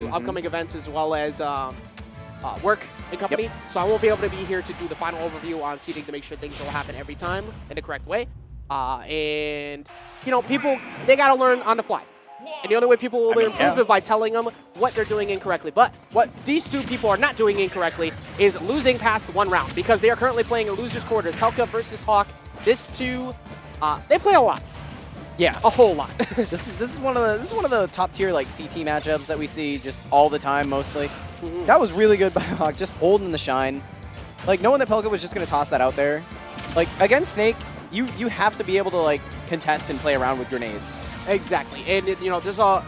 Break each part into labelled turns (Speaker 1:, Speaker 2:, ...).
Speaker 1: upcoming events as well as work and company. So I won't be able to be here to do the final overview on seeding to make sure things will happen every time in the correct way. And, you know, people, they got to learn on the fly. And the only way people will improve it by telling them what they're doing incorrectly. But what these two people are not doing incorrectly is losing past one round because they are currently playing a loser's quarters. Pelca versus Hawk. This two, they play a lot.
Speaker 2: Yeah,
Speaker 1: a whole lot.
Speaker 2: this is one of the top tier like CT matchups that we see just all the time mostly. That was really good by Hawk, just holding the shine. Like knowing that Pelca was just gonna toss that out there. Like against Snake, you have to be able to like contest and play around with grenades.
Speaker 1: Exactly, and you know there's a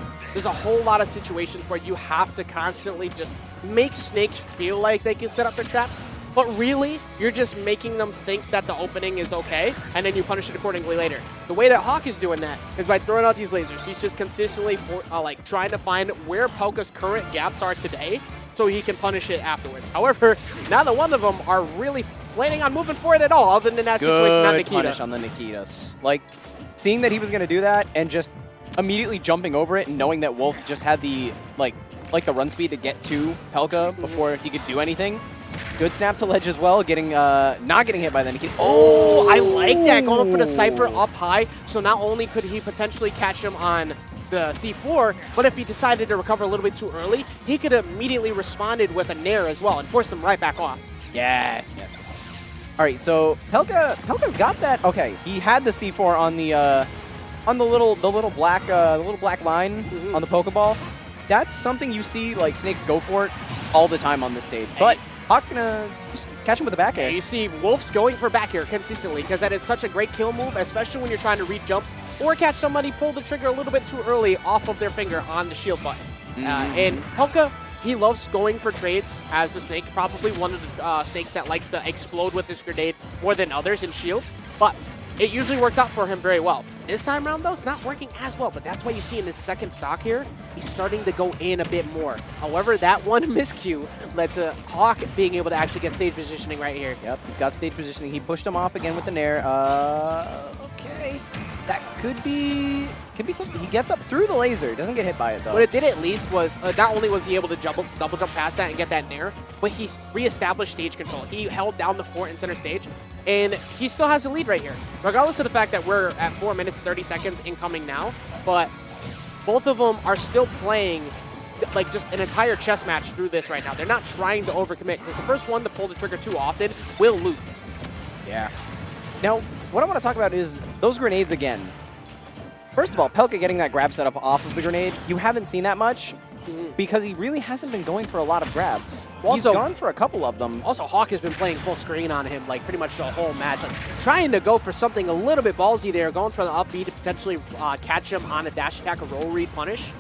Speaker 1: whole lot of situations where you have to constantly just make Snakes feel like they can set up their traps. But really, you're just making them think that the opening is okay, and then you punish it accordingly later. The way that Hawk is doing that is by throwing out these lasers. He's just consistently like trying to find where Pelca's current gaps are today so he can punish it afterwards. However, neither one of them are really planning on moving forward at all, other than that situation on Nikita.
Speaker 2: Good punish on the Nikitas. Like, seeing that he was going to do that and just immediately jumping over it and knowing that Wolf just had the, like the run speed to get to Pelca before he could do anything. Good snap to ledge as well, getting not getting hit by the Nikita.
Speaker 1: Oh, I like that, going for the Cypher up high. So not only could he potentially catch him on the C4, but if he decided to recover a little bit too early, he could have immediately responded with a Nair as well and forced him right back off.
Speaker 2: Yes. All right, so Pelca's got that. Okay, he had the C4 on the little black line on the Pokeball. That's something you see like Snakes go for it all the time on this stage, but Hawk gonna just catch him with the back air.
Speaker 1: You see Wolf's going for back air consistently because that is such a great kill move, especially when you're trying to read jumps or catch somebody pull the trigger a little bit too early off of their finger on the shield button. And Pelca, he loves going for trades as the Snake, probably one of the Snakes that likes to explode with this grenade more than others in shield, but it usually works out for him very well. This time around, though, it's not working as well, but that's why you see in his second stock here, he's starting to go in a bit more. However, that one miscue led to Hawk being able to actually get stage positioning right here.
Speaker 2: Yep, he's got stage positioning. He pushed him off again with the Nair. Okay. That could be something. He gets up through the laser. Doesn't get hit by it, though.
Speaker 1: What it did at least was, not only was he able to double jump past that and get that Nair, but he reestablished stage control. He held down the fort in center stage, and he still has the lead right here. Regardless of the fact that we're at 4 minutes, 30 seconds incoming now, but both of them are still playing like just an entire chess match through this right now. They're not trying to overcommit, because the first one to pull the trigger too often will lose.
Speaker 2: Yeah. Now, what I want to talk about is those grenades again. First of all, Pelca getting that grab setup off of the grenade, you haven't seen that much because he really hasn't been going for a lot of grabs. Well, he's gone for a couple of them.
Speaker 1: Also, Hawk has been playing full screen on him like pretty much the whole match. Like, trying to go for something a little bit ballsy there, going for the up B to potentially catch him on a dash attack or roll read punish.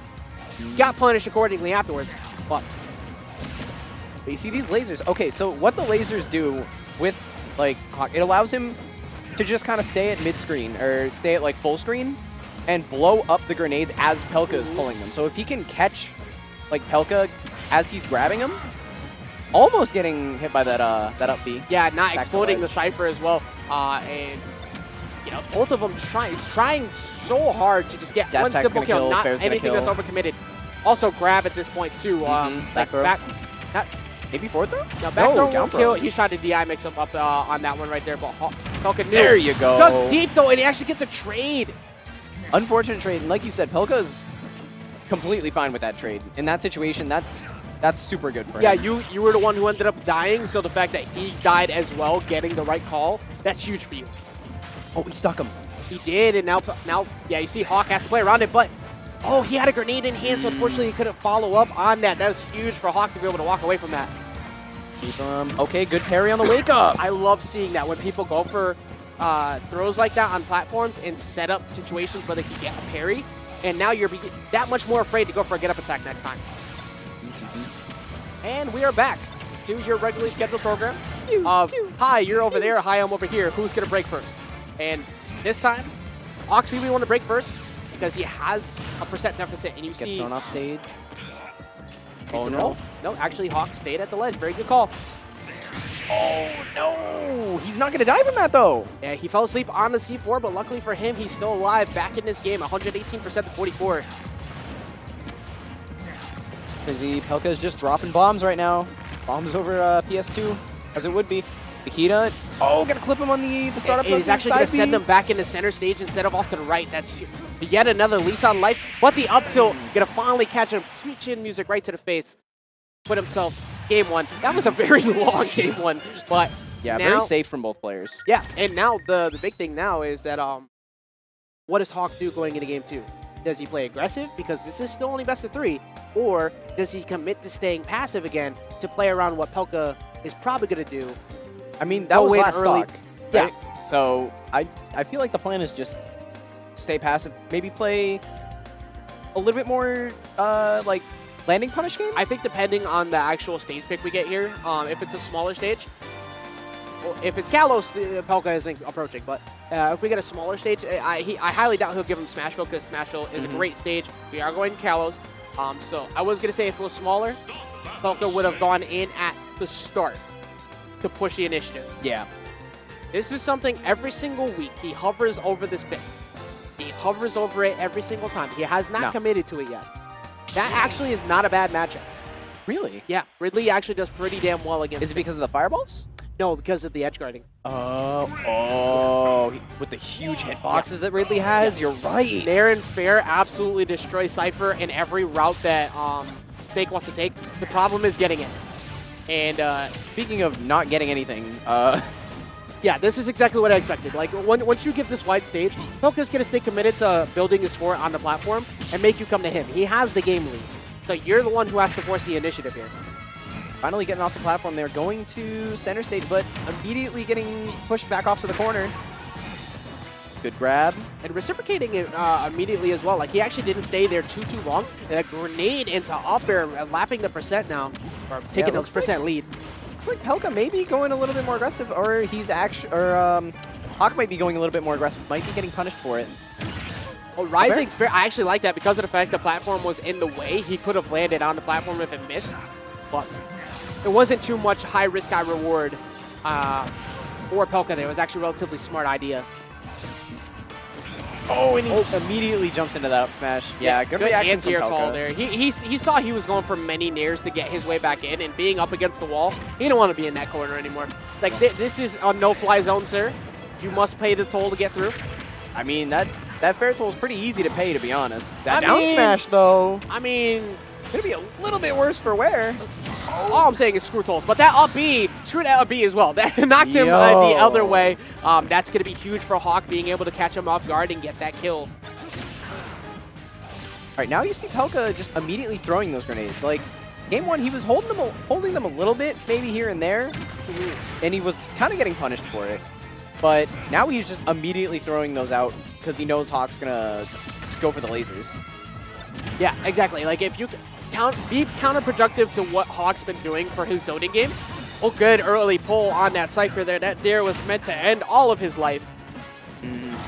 Speaker 1: Got punished accordingly afterwards, but
Speaker 2: you see these lasers. Okay, so what the lasers do with like Hawk, it allows him to just kind of stay at mid-screen or stay at like full screen and blow up the grenades as Pelca is pulling them. So if he can catch like Pelca as he's grabbing him, almost getting hit by that up B.
Speaker 1: Yeah, not exploding the Cypher as well. And you know, both of them just trying so hard to just get one simple kill, not anything that's overcommitted. Also grab at this point too.
Speaker 2: Maybe forward throw?
Speaker 1: No, back throw won't kill. He's trying to DI mix him up on that one right there, but Pelca knew.
Speaker 2: There you go.
Speaker 1: Dug deep though, and he actually gets a trade.
Speaker 2: Unfortunate trade, and like you said, Pelca's completely fine with that trade. In that situation, that's super good for him.
Speaker 1: Yeah, you were the one who ended up dying, so the fact that he died as well, getting the right call, that's huge for you.
Speaker 2: Oh, he stuck him.
Speaker 1: He did, and now, yeah, you see Hawk has to play around it, but oh, he had a grenade in hand, so unfortunately he couldn't follow up on that. That was huge for Hawk to be able to walk away from that.
Speaker 2: Okay, good parry on the wake up.
Speaker 1: I love seeing that when people go for throws like that on platforms and set up situations where they can get a parry, and now you're that much more afraid to go for a get-up attack next time. And we are back to your regularly scheduled program of, hi, you're over there, hi, I'm over here, who's going to break first? And this time, Hawk's going to want to break first because he has a percent deficit, and you see...
Speaker 2: Gets thrown off stage.
Speaker 1: Oh, no. No, actually, Hawk stayed at the ledge. Very good call.
Speaker 2: Oh, no! He's not going to dive in that, though.
Speaker 1: Yeah, he fell asleep on the C4, but luckily for him, he's still alive back in this game. 118% to 44.
Speaker 2: Crazy Pelca is just dropping bombs right now. Bombs over PS2, as it would be. Nikita, gonna clip him on the startup.
Speaker 1: He's actually gonna send them back into center stage instead of off to the right. That's yet another lease on life. But the up tilt gonna finally catch him. Sweet chin music right to the face. Put himself game 1. That was a very long game 1, but
Speaker 2: yeah,
Speaker 1: now,
Speaker 2: very safe from both players.
Speaker 1: Yeah, and now the big thing now is that what does Hawk do going into game 2? Does he play aggressive because this is still only best of 3, or does he commit to staying passive again to play around what Pelca is probably gonna do?
Speaker 2: I mean, that was last
Speaker 1: early.
Speaker 2: stock, right? Yeah. So I feel like the plan is just stay passive, maybe play a little bit more like landing punish game.
Speaker 1: I think depending on the actual stage pick we get here, if it's a smaller stage, well, if it's Kalos, Pelca isn't approaching. But if we get a smaller stage, I highly doubt he'll give him Smashville because Smashville is a great stage. We are going Kalos. So I was gonna say if it was smaller, Pelca would have gone in at the start to push the initiative.
Speaker 2: Yeah.
Speaker 1: This is something every single week he hovers over this pick. He hovers over it every single time. He has not committed to it yet. That actually is not a bad matchup.
Speaker 2: Really?
Speaker 1: Yeah, Ridley actually does pretty damn well against
Speaker 2: Is it because of the fireballs?
Speaker 1: No, because of the edge guarding.
Speaker 2: With the huge hitboxes that Ridley has, you're right.
Speaker 1: Nair and Fair absolutely destroy Cypher in every route that Snake wants to take. The problem is getting it. And
Speaker 2: speaking of not getting anything,
Speaker 1: yeah, this is exactly what I expected. Like, once you give this wide stage, Pelca's going to stay committed to building his fort on the platform and make you come to him. He has the game lead. So you're the one who has to force the initiative here.
Speaker 2: Finally getting off the platform. They're going to center stage, but immediately getting pushed back off to the corner. Good grab.
Speaker 1: And reciprocating it immediately as well. Like, he actually didn't stay there too long. And a grenade into up air, lapping the percent now. Or taking the percent lead.
Speaker 2: Looks like Pelca may be going a little bit more aggressive, or he's actually, or Hawk might be going a little bit more aggressive. Might be getting punished for it.
Speaker 1: Oh, Rising Fair, I actually like that because of the fact the platform was in the way. He could have landed on the platform if it missed. But it wasn't too much high risk, high reward for Pelca there. It was actually a relatively smart idea.
Speaker 2: Oh, and he immediately jumps into that up smash. Yeah, good reaction from Pelca.
Speaker 1: Call there. He saw he was going for many nairs to get his way back in, and being up against the wall, he didn't want to be in that corner anymore. Like, this is a no-fly zone, sir. You must pay the toll to get through.
Speaker 2: I mean, that fair toll is pretty easy to pay, to be honest. That down smash, though.
Speaker 1: I mean,
Speaker 2: gonna be a little bit worse for wear.
Speaker 1: All I'm saying is screw tolls, but that up B, screw that up B as well. That knocked him the other way. That's going to be huge for Hawk being able to catch him off guard and get that kill.
Speaker 2: All right, now you see Pelca just immediately throwing those grenades. Like, game 1, he was holding them a little bit, maybe here and there, and he was kind of getting punished for it. But now he's just immediately throwing those out because he knows Hawk's going to just go for the lasers.
Speaker 1: Yeah, exactly. Like, if you be counterproductive to what Hawk's been doing for his zoning game. Oh, good early pull on that Cypher there. That dare was meant to end all of his life.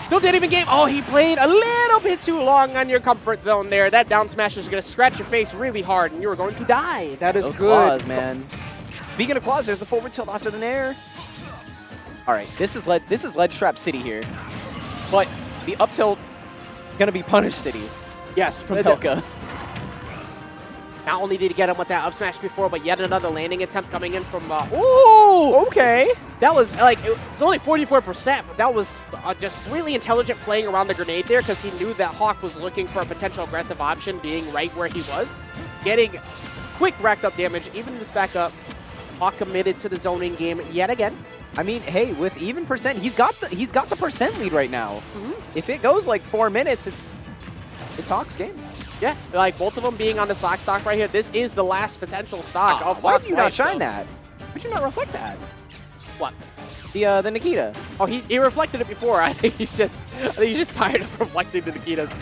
Speaker 1: Still didn't even game. Oh, he played a little bit too long on your comfort zone there. That down smash is going to scratch your face really hard, and you are going to die. That is
Speaker 2: those
Speaker 1: good.
Speaker 2: Claws, man. Speaking of claws, there's the forward tilt after the nair. All right, this is ledge trap city here, but the up tilt is going to be punish city.
Speaker 1: Yes,
Speaker 2: from Pelca.
Speaker 1: Not only did he get him with that up smash before, but yet another landing attempt coming in from...
Speaker 2: Ooh, okay.
Speaker 1: That was, like, it was only 44%, but that was just really intelligent playing around the grenade there because he knew that Hawk was looking for a potential aggressive option, being right where he was. Getting quick racked up damage, even this back up. Hawk committed to the zoning game yet again.
Speaker 2: I mean, hey, with even percent, he's got the percent lead right now. If it goes like 4 minutes, it's Hawk's game.
Speaker 1: Yeah, like both of them being on the stock right here. This is the last potential stock of
Speaker 2: why
Speaker 1: Hawk's
Speaker 2: did you not shine that? Why did you not reflect that?
Speaker 1: What?
Speaker 2: The Nikita.
Speaker 1: Oh, he reflected it before. I think he's just tired of reflecting the Nikitas.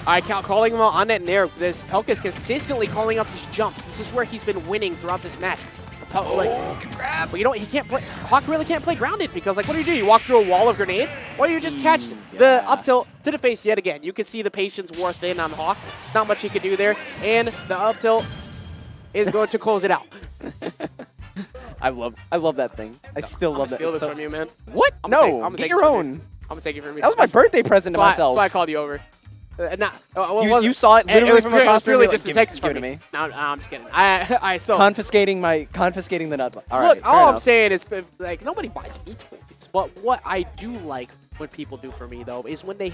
Speaker 1: All right, calling him out on that nair. Pelca's consistently calling up these jumps. This is where he's been winning throughout this match. Good grab. But you know, he can't play. Hawk really can't play grounded because, like, what do? You walk through a wall of grenades, or you just catch the up tilt to the face yet again. You can see the patience wore thin on Hawk. Not much he could do there, and the up tilt is going to close it out.
Speaker 2: I love that thing. I still love that.
Speaker 1: Steal this from you, man.
Speaker 2: What? No, get your own.
Speaker 1: I'm gonna take it from you.
Speaker 2: That was my birthday present to myself.
Speaker 1: That's why I called you over.
Speaker 2: You saw it literally from across the room.
Speaker 1: Really
Speaker 2: Like,
Speaker 1: just the Texas
Speaker 2: give
Speaker 1: from
Speaker 2: it to
Speaker 1: me.
Speaker 2: me.
Speaker 1: No, I'm just kidding. I so
Speaker 2: Confiscating the nut. All right.
Speaker 1: look,
Speaker 2: fair
Speaker 1: all I'm
Speaker 2: enough.
Speaker 1: saying is like nobody buys me toys, but what I do like when people do for me though is when they